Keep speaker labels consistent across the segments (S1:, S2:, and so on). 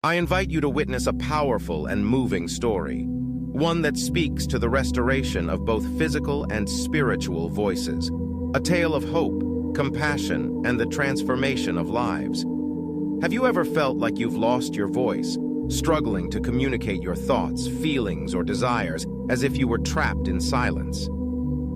S1: I invite you to witness a powerful and moving story, one that speaks to the restoration of both physical and spiritual voices, a tale of hope, compassion, and the transformation of lives. Have you ever felt like you've lost your voice, struggling to communicate your thoughts, feelings, or desires as if you were trapped in silence?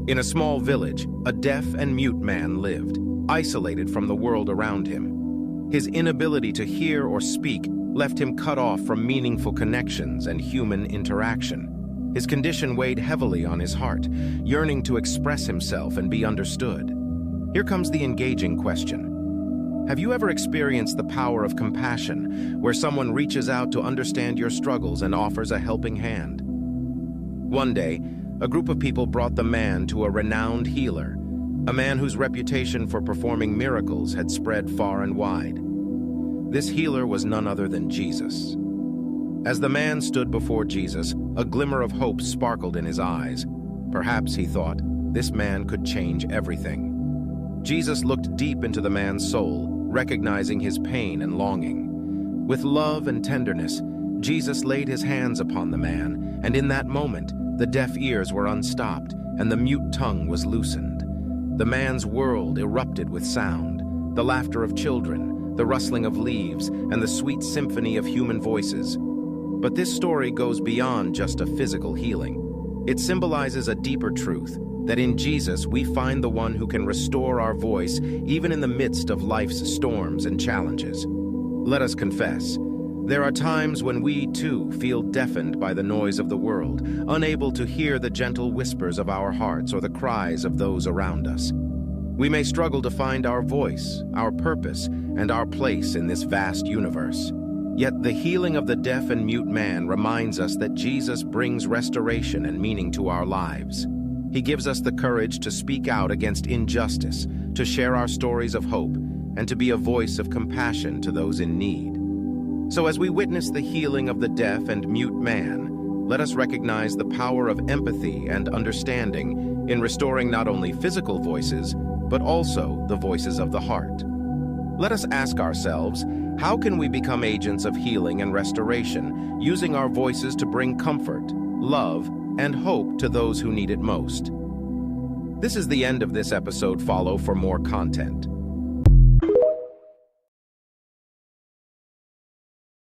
S1: In a small village, a deaf and mute man lived, isolated from the world around him. His inability to hear or speak left him cut off from meaningful connections and human interaction. His condition weighed heavily on his heart, yearning to express himself and be understood. Here comes the engaging question. Have you ever experienced the power of compassion, where someone reaches out to understand your struggles and offers a helping hand? One day, a group of people brought the man to a renowned healer, a man whose reputation for performing miracles had spread far and wide. This healer was none other than Jesus. As the man stood before Jesus, a glimmer of hope sparkled in his eyes. Perhaps, he thought, this man could change everything. Jesus looked deep into the man's soul, recognizing his pain and longing. With love and tenderness, Jesus laid his hands upon the man, and in that moment, the deaf ears were unstopped, and the mute tongue was loosened. The man's world erupted with sound, the laughter of children, the rustling of leaves, and the sweet symphony of human voices. But this story goes beyond just a physical healing. It symbolizes a deeper truth, that in Jesus we find the one who can restore our voice even in the midst of life's storms and challenges. Let us confess, there are times when we, too, feel deafened by the noise of the world, unable to hear the gentle whispers of our hearts or the cries of those around us. We may struggle to find our voice, our purpose, and our place in this vast universe. Yet the healing of the deaf and mute man reminds us that Jesus brings restoration and meaning to our lives. He gives us the courage to speak out against injustice, to share our stories of hope, and to be a voice of compassion to those in need. So as we witness the healing of the deaf and mute man, let us recognize the power of empathy and understanding in restoring not only physical voices, but also the voices of the heart. Let us ask ourselves, how can we become agents of healing and restoration, using our voices to bring comfort, love, and hope to those who need it most? This is the end of this episode. Follow for more content.